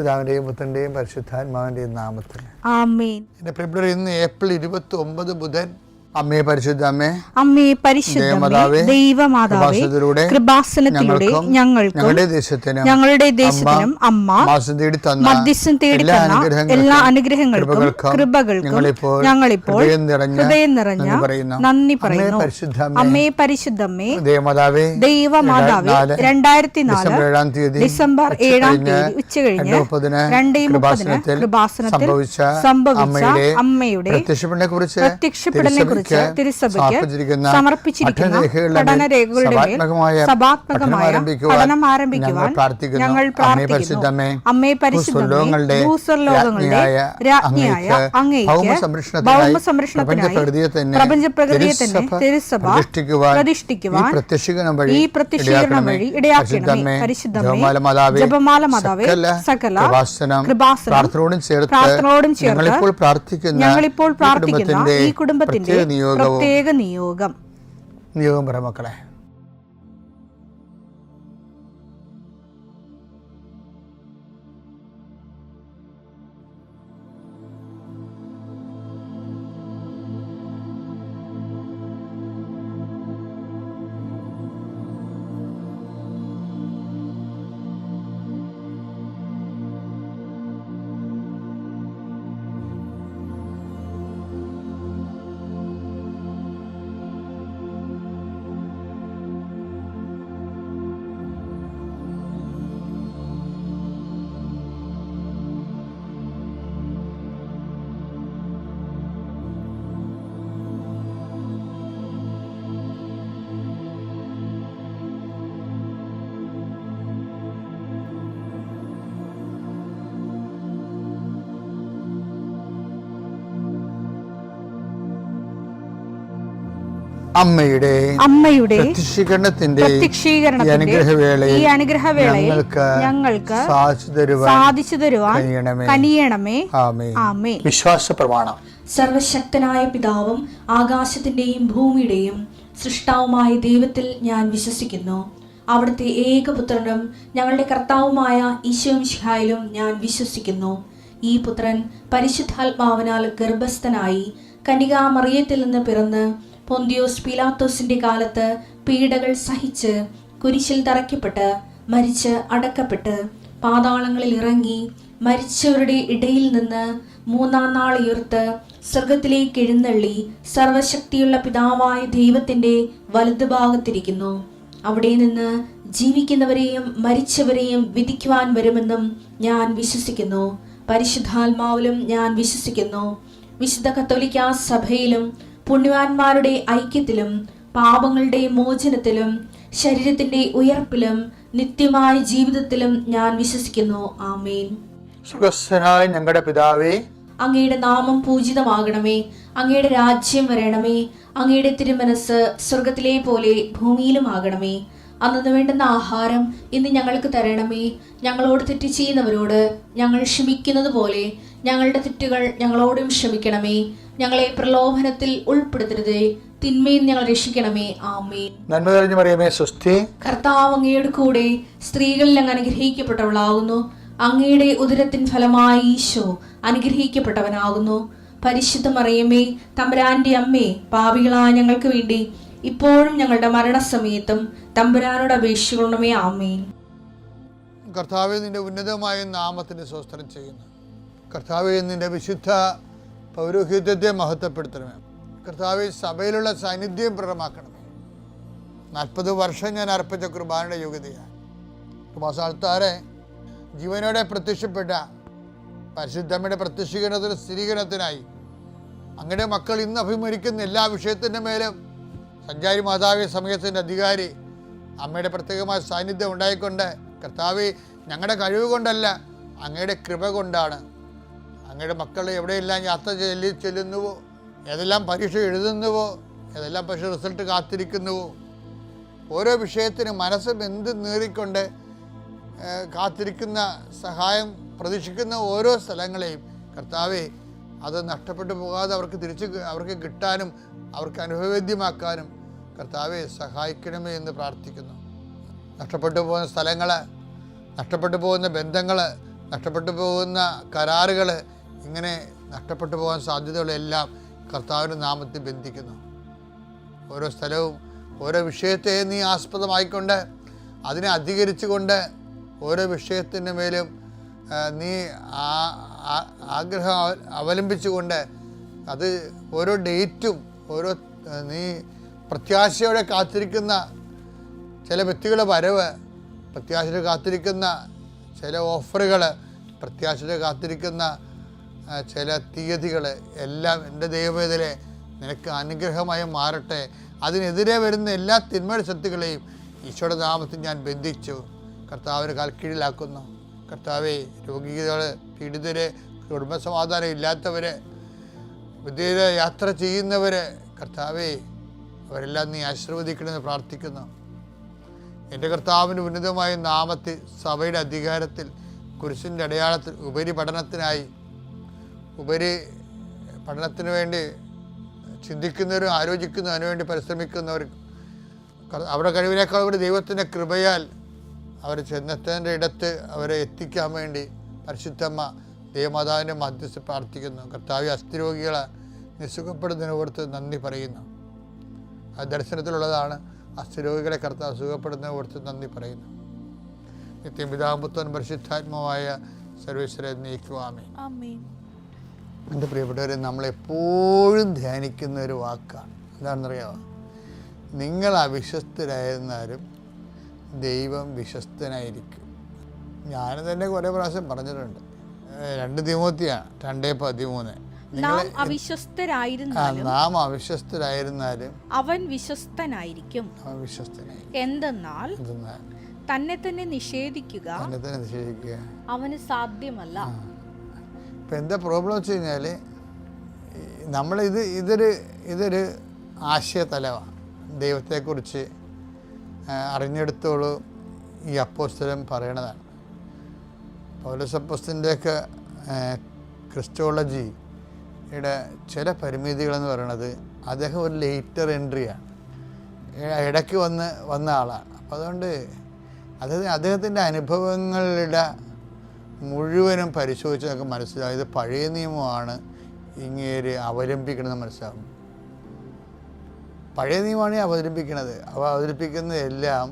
പിതാവിന്റെയും പുത്രന്റെയും പരിശുദ്ധാത്മാവിന്റെയും നാമത്തിൽ ആമേൻ. എന്റെ പ്രിയപ്പെട്ടവരെ, ഇന്ന് ഏപ്രിൽ 29 ബുധൻ. അമ്മേ പരിശുദ്ധ അമ്മേ, അമ്മേ പരിശുദ്ധമേ, ദൈവമാതാവേ, കൃപാസനത്തിലൂടെ ഞങ്ങൾക്കും ഞങ്ങളുടെ ദേശത്തിനും അമ്മ മധ്യസ്ഥം തേടി തന്ന എല്ലാ അനുഗ്രഹങ്ങൾക്കും കൃപകൾക്കും ഞങ്ങളിപ്പോൾ ഹൃദയം നിറഞ്ഞ നന്ദി പറയുന്നു. അമ്മേ പരിശുദ്ധമേ, ദൈവമാതാവേ, 2004 ഡിസംബർ 7 ഉച്ചകഴിഞ്ഞ് 2:30 കൃപാസനത്തിൽ സംഭവിച്ച അമ്മയുടെ പ്രത്യക്ഷപ്പെടലിനെ കുറിച്ച് തിരുസഭയ്ക്ക് സമർപ്പിച്ചിരിക്കുന്ന പഠനരേഖകളുടെ മേൽ സഭാത്മകമായ പഠനം ആരംഭിക്കുവാൻ ഞങ്ങൾ പ്രാർത്ഥിക്കുന്നു. അമ്മേ പരിശുദ്ധമേ, ഭൂസ്വർലോകങ്ങളുടെ രാജ്ഞിയായ അങ്ങേയ്ക്ക് ഭൗമസംരക്ഷണത്തിനായി പ്രപഞ്ചപ്രകൃതിയെ തന്നെ തിരുസഭ പ്രതിഷ്ഠിക്കുവാൻ ഈ പ്രത്യക്ഷീകരണം വഴി ഇടയാക്കണമേ. പരിശുദ്ധമേ, ജപമാല മാതാവേ, സകല കൃപാസനം പ്രാർത്ഥനയോടും ചേർത്ത് ഞങ്ങളിപ്പോൾ പ്രാർത്ഥിക്കുന്ന ഈ കുടുംബത്തിന്റെ പ്രത്യേക നിയോഗം പറ മക്കളെ. അമ്മയുടെ പ്രത്യക്ഷീകരണത്തിന്റെ ഈ അനുഗ്രഹവേളയിൽ ഞങ്ങൾക്ക് സാധിച്ചു തരുവാൻ കനിയണമേ. ആമേൻ. വിശ്വാസ പ്രമാണം. സർവശക്തനായ പിതാവും ആകാശത്തിന്റെയും ഭൂമിയുടെയും സൃഷ്ടാവുമായ ദൈവത്തിൽ ഞാൻ വിശ്വസിക്കുന്നു. അവിടുത്തെ ഏകപുത്രനും ഞങ്ങളുടെ കർത്താവുമായ ഈശോ മിശിഹായിലും ഞാൻ വിശ്വസിക്കുന്നു. ഈ പുത്രൻ പരിശുദ്ധാത്മാവിനാൽ ഗർഭസ്ഥനായി കന്യകാമറിയത്തിൽ നിന്ന് പിറന്ന് പൊന്തിയോസ് പീലാത്തോസിന്റെ കാലത്ത് പീഡകൾ സഹിച്ച് കുരിശിൽ തറയ്ക്കപ്പെട്ട് മരിച്ച് അടക്കപ്പെട്ട് പാതാളങ്ങളിൽ ഇറങ്ങി മരിച്ചവരുടെ ഇടയിൽ നിന്ന് 3-ാം നാൾ ഉയർത്ത് സ്വർഗത്തിലേക്ക് എഴുന്നള്ളി സർവശക്തിയുള്ള പിതാവായ ദൈവത്തിന്റെ വലതുഭാഗത്തിരിക്കുന്നു. അവിടെ നിന്ന് ജീവിക്കുന്നവരെയും മരിച്ചവരെയും വിധിക്കുവാൻ വരുമെന്നും ഞാൻ വിശ്വസിക്കുന്നു. പരിശുദ്ധാത്മാവിലും ഞാൻ വിശ്വസിക്കുന്നു. വിശുദ്ധ കത്തോലിക്കാ സഭയിലും പുണ്യവാന്മാരുടെ ഐക്യത്തിലും പാപങ്ങളുടെ മോചനത്തിലും ശരീരത്തിന്റെ ഉയർപ്പിലും നിത്യമായ ജീവിതത്തിലും ഞാൻ വിശ്വസിക്കുന്നു. ആമേൻ. സുഖസ്ഥനായ ഞങ്ങളുടെ പിതാവേ, അങ്ങയുടെ നാമം പൂജിതമാകണമേ. അങ്ങയുടെ രാജ്യം വരണമേ. അങ്ങയുടെ തിരുമനസ് സ്വർഗത്തിലെ പോലെ ഭൂമിയിലും ആകണമേ. അന്നു വേണ്ടുന്ന ആഹാരം ഇന്ന് ഞങ്ങൾക്ക് തരണമേ. ഞങ്ങളോട് തെറ്റ് ചെയ്യുന്നവരോട് ഞങ്ങൾ ക്ഷമിക്കുന്നത് പോലെ ഞങ്ങളുടെ തെറ്റുകൾ ഞങ്ങളോടും ക്ഷമിക്കണമേ. ഞങ്ങളെ പ്രലോഭനത്തിൽ ഉൾപ്പെടുത്തരുതേ, തിന്മയിൽ ഞങ്ങൾ രക്ഷിക്കണമേ. ആമേൻ. നന്മ നിറഞ്ഞ മറിയമേ, സ്വസ്തി. കർത്താവ് അങ്ങയുടെ കൂടെ സ്ത്രീകളിൽ അങ്ങ് അനുഗ്രഹിക്കപ്പെട്ടവളാകുന്നു. അങ്ങയുടെ ഉദരത്തിൻ ഫലമായി ഈശോ അനുഗ്രഹിക്കപ്പെട്ടവനാകുന്നു. പരിശുദ്ധ മറിയമേ, തമ്പുരാന്റെ അമ്മേ, പാപികളായ ഞങ്ങൾക്ക് വേണ്ടി ഇപ്പോഴും ഞങ്ങളുടെ മരണസമയത്തും തമ്പുരാനോട് അപേക്ഷിക്കണമേ. ആമേൻ. കർത്താവേ, നിന്റെ ഉന്നതമായ നാമത്തിന് സ്തോത്രം ചെയ്യുന്നു. കർത്താവേ, നിന്റെ വിശുദ്ധ പൗരോഹിത്യത്തെ മഹത്വപ്പെടുത്തണമേ. കർത്താവേ, സഭയിലുള്ള സാന്നിധ്യം പ്രകടമാക്കണമേ. 40 വർഷം ഞാൻ അർപ്പിച്ച കുർബാനയുടെ യോഗ്യതയാണ്. കൃപാസ്ഥാനത്താറെ ജീവനോടെ പ്രത്യക്ഷപ്പെട്ട പരിശുദ്ധമ്മയുടെ പ്രത്യക്ഷീകരണത്തിന് സ്ഥിരീകരണത്തിനായി അങ്ങയുടെ മക്കൾ ഇന്ന് അഭിമുഖിക്കുന്ന എല്ലാ വിഷയത്തിൻ്റെ മേലും സഞ്ചാരി മാതാവേ, സമയത്തിൻ്റെ അധികാരി അമ്മയുടെ പ്രത്യേകമായ സാന്നിധ്യം ഉണ്ടായിക്കൊണ്ട് കർത്താവേ, ഞങ്ങളുടെ കഴിവ് കൊണ്ടല്ല, അങ്ങയുടെ കൃപ കൊണ്ടാണ് അങ്ങയുടെ മക്കൾ എവിടെയെല്ലാം യാത്ര ചെല്ലുന്നുവോ, ഏതെല്ലാം പരീക്ഷ എഴുതുന്നുവോ, ഏതെല്ലാം പരീക്ഷ റിസൾട്ട് കാത്തിരിക്കുന്നുവോ, ഓരോ വിഷയത്തിനും മനസ്സ് എന്ത് നേറിക്കൊണ്ട് കാത്തിരിക്കുന്ന സഹായം പ്രതീക്ഷിക്കുന്ന ഓരോ സ്ഥലങ്ങളെയും കർത്താവേ, അത് നഷ്ടപ്പെട്ടു പോകാതെ അവർക്ക് കിട്ടാനും അവർക്ക് അനുഭവവേദ്യമാക്കാനും കർത്താവെ സഹായിക്കണമേ എന്ന് പ്രാർത്ഥിക്കുന്നു. നഷ്ടപ്പെട്ടു പോകുന്ന സ്ഥലങ്ങൾ, നഷ്ടപ്പെട്ടു പോകുന്ന ബന്ധങ്ങൾ, നഷ്ടപ്പെട്ടു പോകുന്ന കരാറുകൾ, ഇങ്ങനെ നഷ്ടപ്പെട്ടു പോകാൻ സാധ്യതകളെല്ലാം കർത്താവിൻ്റെ നാമത്തിൽ ബന്ധിക്കുന്നു. ഓരോ സ്ഥലവും ഓരോ വിഷയത്തെ നീ ആസ്പദമായിക്കൊണ്ട് അതിനെ അധികരിച്ചുകൊണ്ട് ഓരോ വിഷയത്തിൻ്റെ മേലും നീ ആഗ്രഹം അവലംബിച്ചുകൊണ്ട് അത് ഓരോ ഡേറ്റും ഓരോ നീ പ്രത്യാശയോടെ കാത്തിരിക്കുന്ന ചില വ്യക്തികളുടെ വരവ്, പ്രത്യാശയോടെ കാത്തിരിക്കുന്ന ചില ഓഫറുകൾ, പ്രത്യാശയോടെ കാത്തിരിക്കുന്ന ചില തീയതികൾ എല്ലാം എൻ്റെ ദൈവവേദനെ നിനക്ക് അനുഗ്രഹമായി മാറട്ടെ. അതിനെതിരെ വരുന്ന എല്ലാ തിന്മയുടെ ശക്തികളെയും ഈശോയുടെ നാമത്തിൽ ഞാൻ ബന്ധിച്ചു കർത്താവിന് കാൽക്കീഴിലാക്കുന്നു. കർത്താവെ, രോഗികൾ, പീഡിതരെ, കുടുംബസമാധാനം ഇല്ലാത്തവരെ, വിദേശ യാത്ര ചെയ്യുന്നവരെ, കർത്താവെ, അവരെല്ലാം നീ ആശീർവദിക്കണമെന്ന് പ്രാർത്ഥിക്കുന്നു. എൻ്റെ കർത്താവിൻ്റെ ഉന്നതമായ നാമത്തിൽ സഭയുടെ അധികാരത്തിൽ കുരിശിൻ്റെ അടയാളത്തിൽ ഉപരി പഠനത്തിന് വേണ്ടി ചിന്തിക്കുന്നവരും ആലോചിക്കുന്നവരും അതിനുവേണ്ടി പരിശ്രമിക്കുന്നവരും അവരുടെ കഴിവിനേക്കാൾ ഒരു ദൈവത്തിൻ്റെ കൃപയാൽ അവർ ചെന്നെത്തേണ്ട ഇടത്ത് അവരെ എത്തിക്കാൻ വേണ്ടി പരിശുദ്ധമ്മ ദേവമാതാവിൻ്റെ മധ്യസ്ഥ പ്രാർത്ഥിക്കുന്നു. കർത്താവ്, അസ്ഥിരോഗികളെ നിസുഖപ്പെടുന്നതിനെ ഓർത്ത് നന്ദി പറയുന്നു. ആ ദർശനത്തിലുള്ളതാണ്. അസ്ഥിരോഗികളെ കർത്താവ് സുഖപ്പെടുന്നതിനെ ഓർത്ത് നന്ദി പറയുന്നു. നിത്യം പിതാപുത്രൻ പരിശുദ്ധാത്മാവായ സർവേശ്വരൻ നീക്കുവാമേ. എൻ്റെ പ്രിയപ്പെട്ടവരെ, നമ്മളെപ്പോഴും ധ്യാനിക്കുന്ന ഒരു വാക്കാണ്. എന്താണെന്നറിയാമോ? നിങ്ങൾ അവിശ്വസ്തരായിരുന്നാലും ദൈവം വിശ്വസ്തനായിരിക്കും. ഞാൻ തന്നെ കുറേ പ്രാവശ്യം പറഞ്ഞിട്ടുണ്ട്. 2 തിമോത്തിയാണ് 2:13. നാം അവിശ്വസ്തരായിരുന്നാലും അവൻ വിശ്വസ്തനായിരിക്കും. എന്തെന്നാൽ തന്നെ തന്നെ നിഷേധിക്കുക അവന് സാധ്യമല്ല. ഇപ്പം എന്താ പ്രോബ്ലം വെച്ച് കഴിഞ്ഞാൽ, ഇതൊരു ആശയതലമാണ്. ദൈവത്തെക്കുറിച്ച് അറിഞ്ഞെടുത്തോളൂ ഈ അപ്പോസ്തലൻ പറയണതാണ്. പൗലോസ് അപ്പോസ്തലൻ്റെയൊക്കെ ക്രിസ്റ്റോളജിയുടെ ചില പരിമിതികളെന്ന് പറയുന്നത്, അദ്ദേഹം ഒരു ലേറ്റർ എൻട്രിയാണ്, ഇടയ്ക്ക് വന്ന ആളാണ്. അപ്പോൾ അതുകൊണ്ട് അദ്ദേഹത്തിൻ്റെ അനുഭവങ്ങളുടെ മുഴുവനും പരിശോധിച്ച് നമുക്ക് മനസ്സിലാവും ഇത് പഴയ നിയമമാണ് ഇങ്ങേര് അവലംബിക്കണമെന്ന് മനസ്സിലാവും. പഴയ നിയമമാണ് അവതരിപ്പിക്കുന്നത്. അവതരിപ്പിക്കുന്നതെല്ലാം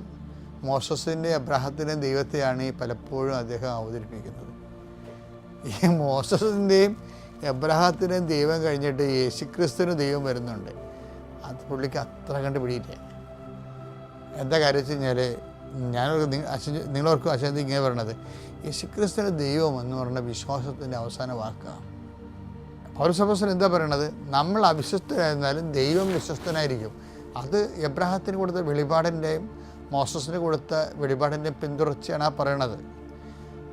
മോസസിൻ്റെയും അബ്രാഹത്തിൻ്റെയും ദൈവത്തെയാണ് പലപ്പോഴും അദ്ദേഹം അവതരിപ്പിക്കുന്നത്. ഈ മോസസിൻ്റെയും എബ്രാഹത്തിൻ്റെയും ദൈവം കഴിഞ്ഞിട്ട് യേശുക്രിസ്തുവിന് ദൈവം വരുന്നുണ്ട്. അത് പുള്ളിക്ക് അത്ര കണ്ട് പിടിയില്ല. എന്താ കാര്യം വെച്ച് കഴിഞ്ഞാൽ, നിങ്ങളോർക്കും അച്ഛൻ ഇങ്ങനെ പറയണത്, യേശുക്രിസ്തുവിൻ്റെ ദൈവം എന്ന് പറയുന്ന വിശ്വാസത്തിൻ്റെ അവസാന വാക്കാണ്. പൗലോസ് അപ്പോസ്തലൻ എന്താ പറയണത്? നമ്മൾ അവിശ്വസ്തരായിരുന്നാലും ദൈവം വിശ്വസ്തനായിരിക്കും. അത് എബ്രാഹത്തിന് കൊടുത്ത വെളിപാടിൻ്റെയും മോസസിന് കൊടുത്ത വെളിപാടിൻ്റെയും പിന്തുടർച്ചയാണ് ആ പറയണത്.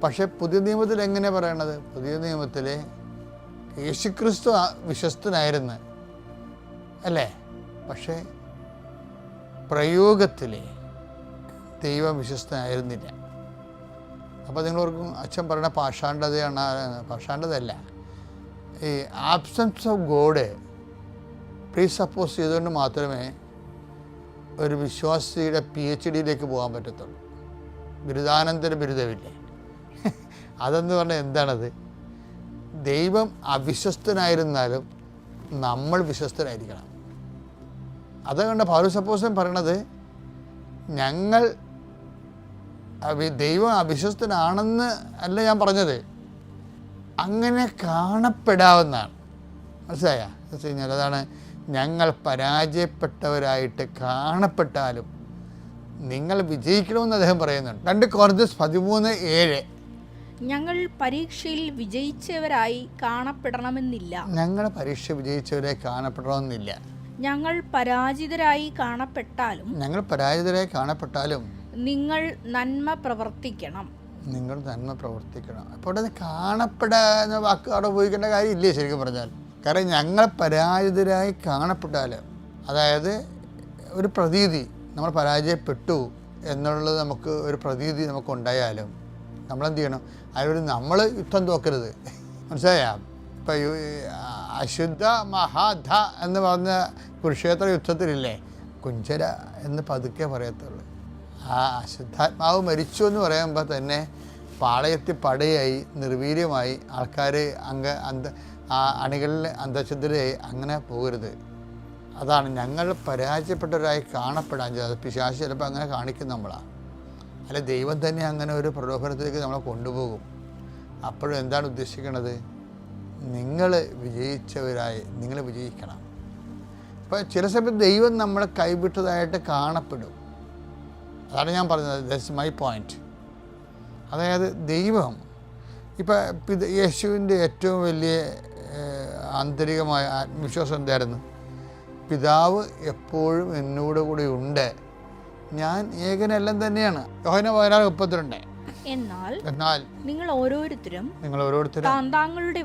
പക്ഷേ പുതിയ നിയമത്തിൽ എങ്ങനെ പറയണത്? പുതിയ നിയമത്തിൽ യേശുക്രിസ്തു വിശ്വസ്തനായിരുന്നു അല്ലേ? പക്ഷേ പ്രയോഗത്തിൽ ദൈവം വിശ്വസ്തനായിരുന്നില്ല. അപ്പോൾ നിങ്ങളോർക്കും അച്ഛൻ പറയുന്ന പാഷാണ്ഡതയല്ല. ഈ ആബ്സെൻസ് ഓഫ് ഗോഡ് പ്രീസപ്പോസ് ചെയ്തുകൊണ്ട് മാത്രമേ ഒരു വിശ്വാസിയുടെ PhDയിലേക്ക് പോകാൻ പറ്റത്തുള്ളൂ. ബിരുദാനന്തര ബിരുദമില്ലേ? അതെന്ന് പറഞ്ഞാൽ എന്താണത്? ദൈവം അവിശ്വസ്തനായിരുന്നാലും നമ്മൾ വിശ്വസ്തരായിരിക്കണം. അതുകൊണ്ട് പൗലോസ് അപ്പോസ്തലൻ പറയണത്, ദൈവം അവിശ്വസ്തനാണെന്ന് അല്ല ഞാൻ പറഞ്ഞത്, അങ്ങനെ കാണപ്പെടാവുന്നതാണ്. മനസ്സിലായ? എന്ന് വെച്ച് കഴിഞ്ഞാൽ അതാണ്, ഞങ്ങൾ പരാജയപ്പെട്ടവരായിട്ട് കാണപ്പെട്ടാലും നിങ്ങൾ വിജയിക്കണമെന്ന് അദ്ദേഹം പറയുന്നുണ്ട്. 2 കൊരിന്ത്യർ 13:7. ഞങ്ങൾ പരീക്ഷയിൽ വിജയിച്ചവരായി കാണപ്പെടണമെന്നില്ല. ഞങ്ങൾ പരീക്ഷ വിജയിച്ചവരായി കാണപ്പെടണമെന്നില്ല. ഞങ്ങൾ പരാജിതരായി കാണപ്പെട്ടാലും നിങ്ങൾ നന്മ പ്രവർത്തിക്കണം. അപ്പോൾ അത് കാണപ്പെടാന്ന വാക്ക് അവിടെ ഉപയോഗിക്കേണ്ട കാര്യമില്ലേ ശരിക്കും പറഞ്ഞാൽ? കാരണം ഞങ്ങൾ പരാജിതരായി കാണപ്പെട്ടാൽ, അതായത് ഒരു പ്രതീതി നമ്മൾ പരാജയപ്പെട്ടു എന്നുള്ളത് നമുക്ക് ഒരു പ്രതീതി നമുക്കുണ്ടായാലും നമ്മളെന്ത് ചെയ്യണം? അതിലൊരു നമ്മൾ യുദ്ധം തോക്കരുത്. മനസ്സിലായ? ഇപ്പം അശുദ്ധ മഹാധ എന്ന് പറഞ്ഞ കുരുക്ഷേത്ര യുദ്ധത്തിലില്ലേ, കുഞ്ചര എന്ന് പതുക്കെ പറയത്തുള്ളൂ. ആ അശുദ്ധാത്മാവ് മരിച്ചു എന്ന് പറയുമ്പോൾ തന്നെ പാളയത്തിൽ പടയായി നിർവീര്യമായി ആൾക്കാർ അണികളിൽ അന്തഛിദ്രയായി അങ്ങനെ പോകരുത്. അതാണ് ഞങ്ങൾ പരാജയപ്പെട്ടവരായി കാണപ്പെടാൻ ചെയ്തത്. പിശാച് ചിലപ്പോൾ അങ്ങനെ കാണിക്കും നമ്മളാണ്. അല്ല, ദൈവം തന്നെ അങ്ങനെ ഒരു പ്രലോഭനത്തിലേക്ക് നമ്മളെ കൊണ്ടുപോകും. അപ്പോഴും എന്താണ് ഉദ്ദേശിക്കുന്നത്? നിങ്ങൾ വിജയിച്ചവരായി നിങ്ങൾ വിജയിക്കണം. ഇപ്പോൾ ചില സമയത്ത് ദൈവം നമ്മളെ കൈവിട്ടതായിട്ട് കാണപ്പെടും. അതാണ് ഞാൻ പറഞ്ഞത്. That's my point. അതായത് ദൈവം ഇപ്പം യേശുവിൻ്റെ ഏറ്റവും വലിയ ആന്തരികമായ ആത്മവിശ്വാസം എന്തായിരുന്നു? പിതാവ് എപ്പോഴും എന്നോട് കൂടി ഉണ്ട്, ഞാൻ ഏകനെല്ലാം തന്നെയാണ്. യോഹന്നാൻ 16:32. എന്നാൽ നിങ്ങൾ ഓരോരുത്തരും താന്താങ്ങളുടെ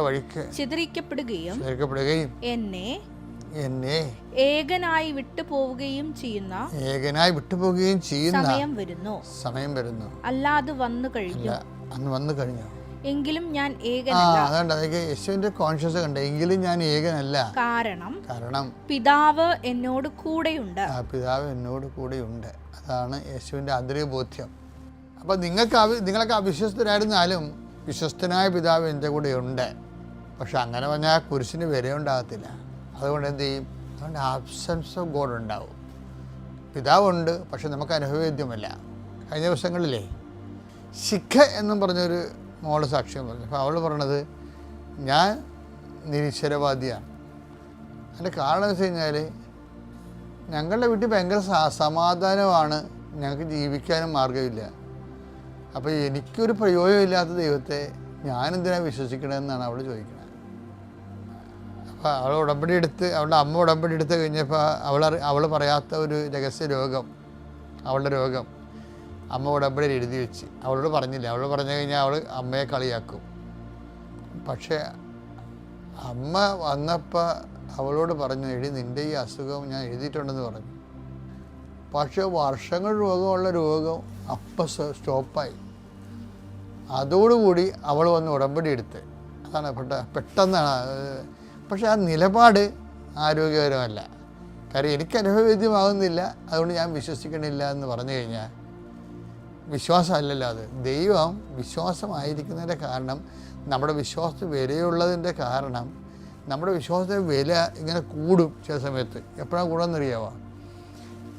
വഴിക്ക് ചിതറിക്കപ്പെടുകയും എന്നെ ഏകനായി വിട്ടുപോവുകയും ചെയ്യുന്ന സമയം വരുന്നു. അല്ലാതെ അന്ന് വന്നു കഴിഞ്ഞു. എങ്കിലും ഞാൻ ഏകനല്ല. അതുകൊണ്ട് യേശുവിന്റെ കോൺഷ്യസ് കണ്ട, എങ്കിലും ഞാൻ ഏകനല്ല. കാരണം പിതാവ് എന്നോട് കൂടെയുണ്ട്. പിതാവ് എന്നോട് കൂടെയുണ്ട്. അതാണ് യേശുവിന്റെ ആന്തരിക ബോധ്യം. അപ്പം നിങ്ങളൊക്കെ അവിശ്വസ്തരായിരുന്നാലും വിശ്വസ്തനായ പിതാവ് എൻ്റെ കൂടെ ഉണ്ട്. പക്ഷെ അങ്ങനെ പറഞ്ഞാൽ കുരിശിന് വിലയുണ്ടാകത്തില്ല. അതുകൊണ്ട് എന്ത് ചെയ്യും? അതുകൊണ്ട് ആബ്സെൻസ് ഓഫ് ഗോഡ് ഉണ്ടാവും. പിതാവുണ്ട്, പക്ഷെ നമുക്ക് അനുഭവവേദ്യമല്ല. കഴിഞ്ഞ ദിവസങ്ങളിലേ ശിഖ എന്നും പറഞ്ഞൊരു മോള് സാക്ഷ്യം പറഞ്ഞു. അപ്പോൾ അവൾ പറഞ്ഞത്, ഞാൻ നിരീശ്വരവാദിയാണ്. അതിൻ്റെ കാരണം എന്ന് വെച്ച് കഴിഞ്ഞാൽ ഞങ്ങളുടെ വീട്ടിൽ ഭയങ്കര സമാധാനമാണ്, ഞങ്ങൾക്ക് ജീവിക്കാനും മാർഗമില്ല. അപ്പോൾ എനിക്കൊരു പ്രയോജനമില്ലാത്ത ദൈവത്തെ ഞാനെന്തിനാണ് വിശ്വസിക്കണമെന്നാണ് അവൾ ചോദിക്കുന്നത്. അപ്പോൾ അവൾ ഉടമ്പടി എടുത്ത്, അവളുടെ അമ്മ ഉടമ്പടി എടുത്ത് കഴിഞ്ഞപ്പോൾ അവൾ പറയാത്ത ഒരു രഹസ്യ രോഗം, അവളുടെ രോഗം അമ്മ ഉടമ്പടിയിൽ എഴുതി വെച്ച് അവളോട് പറഞ്ഞില്ല. അവൾ പറഞ്ഞു കഴിഞ്ഞാൽ അവൾ അമ്മയെ കളിയാക്കും. പക്ഷേ അമ്മ വന്നപ്പോൾ അവളോട് പറഞ്ഞു, നിൻ്റെ ഈ അസുഖം ഞാൻ എഴുതിയിട്ടുണ്ടെന്ന് പറഞ്ഞു. പക്ഷേ വർഷങ്ങൾ രോഗം അപ്പം സ്റ്റോപ്പായി. അതോടുകൂടി അവൾ വന്ന് ഉടമ്പടി എടുത്ത്. അതാണ് പെട്ടെന്നാണ്. പക്ഷെ ആ നിലപാട് ആരോഗ്യകരമല്ല. കാര്യം എനിക്ക് അനുഭവവേദ്യമാകുന്നില്ല, അതുകൊണ്ട് ഞാൻ വിശ്വസിക്കണില്ല എന്ന് പറഞ്ഞു കഴിഞ്ഞാൽ വിശ്വാസമല്ലല്ലോ അത്. ദൈവം വിശ്വാസമായിരിക്കുന്നതിൻ്റെ കാരണം, നമ്മുടെ വിശ്വാസത്തിന് വിലയുള്ളതിൻ്റെ കാരണം, നമ്മുടെ വിശ്വാസത്തിന് വില ഇങ്ങനെ കൂടും ചില സമയത്ത്. എപ്പോഴാണ് കൂടുമെന്നറിയാമോ?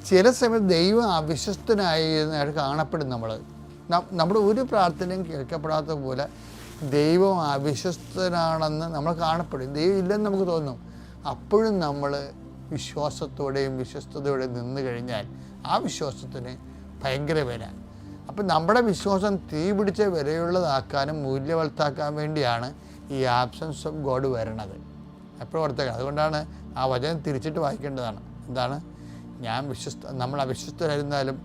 ചില സമയത്ത് ദൈവം അവിശ്വസ്തനായിട്ട് കാണപ്പെടും. നമ്മുടെ ഒരു പ്രാർത്ഥനയും കേൾക്കപ്പെടാത്ത പോലെ ദൈവം അവിശ്വസ്തനാണെന്ന് നമ്മൾ കാണപ്പെടും. ദൈവം ഇല്ലെന്ന് നമുക്ക് തോന്നും. അപ്പോഴും നമ്മൾ വിശ്വാസത്തോടെയും വിശ്വസ്തയോടെയും നിന്ന് കഴിഞ്ഞാൽ ആ വിശ്വാസത്തിന് ഭയങ്കര വില. അപ്പം നമ്മുടെ വിശ്വാസം തീ പിടിച്ച വിലയുള്ളതാക്കാനും മൂല്യവത്താക്കാൻ വേണ്ടിയാണ് ഈ ആബ്സെൻസ് ഓഫ് ഗോഡ് വരണത്. എപ്പോഴും ഓർത്തേക്കാം. അതുകൊണ്ടാണ് ആ വചനം തിരിച്ചിട്ട് വായിക്കേണ്ടതാണ്. എന്താണ്? നമ്മൾ അവിശ്വസ്തരായിരുന്നാലും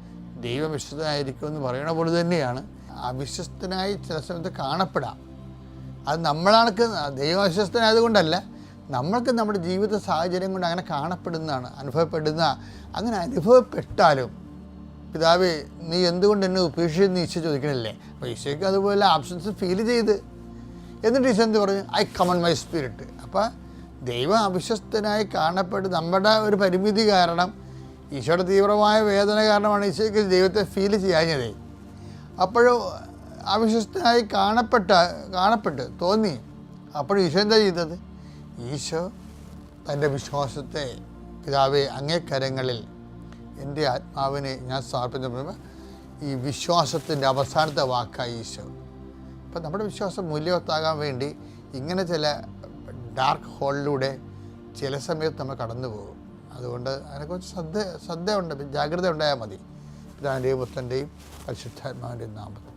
ദൈവം വിശ്വസ്തനായിരിക്കുമെന്ന് പറയണ പോലെ തന്നെയാണ് അവിശ്വസ്തനായി ചില സമയത്ത് കാണപ്പെടാം. അത് നമ്മളാൾക്ക് ദൈവം അവിശ്വസ്തനായതുകൊണ്ടല്ല, നമ്മൾക്ക് നമ്മുടെ ജീവിത സാഹചര്യം കൊണ്ട് അങ്ങനെ കാണപ്പെടുന്നതാണ്, അങ്ങനെ അനുഭവപ്പെട്ടാലും പിതാവേ നീ എന്തുകൊണ്ട് എന്നെ ഉപേക്ഷിച്ചെന്ന് ഈശോ ചോദിക്കണില്ലേ? അപ്പോൾ ഈശോയ്ക്ക് അതുപോലെ ആബ്സൻസ് ഫീൽ ചെയ്ത്, എന്നിട്ട് ഈശോ എന്ത് പറഞ്ഞു? I come on my spirit. അപ്പോൾ ദൈവം അവിശ്വസ്തനായി കാണപ്പെട്ട് നമ്മുടെ ഒരു പരിമിതി കാരണം, ഈശോയുടെ തീവ്രമായ വേദന കാരണമാണ് ഈശോയ്ക്ക് ദൈവത്തെ ഫീൽ ചെയ്യാഞ്ഞത്. അപ്പോഴും അവിശ്വസ്തനായി കാണപ്പെട്ട് തോന്നി. അപ്പോഴും ഈശോ എന്താ ചെയ്തത്? ഈശോ തൻ്റെ വിശ്വാസത്തെ, പിതാവേ അങ്ങേ കരങ്ങളിൽ എൻ്റെ ആത്മാവിനെ ഞാൻ സമർപ്പിച്ചപ്പോൾ ഈ വിശ്വാസത്തിൻ്റെ അവസാനത്തെ വാക്കായി ഈശോ. അപ്പം നമ്മുടെ വിശ്വാസം മൂല്യവത്താകാൻ വേണ്ടി ഇങ്ങനെ ചില ഡാർക്ക് ഹോളിലൂടെ ചില സമയത്ത് നമ്മൾ കടന്നു പോകും. അതുകൊണ്ട് അതിനെക്കുറിച്ച് ശ്രദ്ധ ജാഗ്രത ഉണ്ടായാൽ മതി. പിതാവിൻ്റെയും പുത്രൻ്റെയും പരിശുദ്ധാത്മാവിൻ്റെയും നാമത്തിൽ.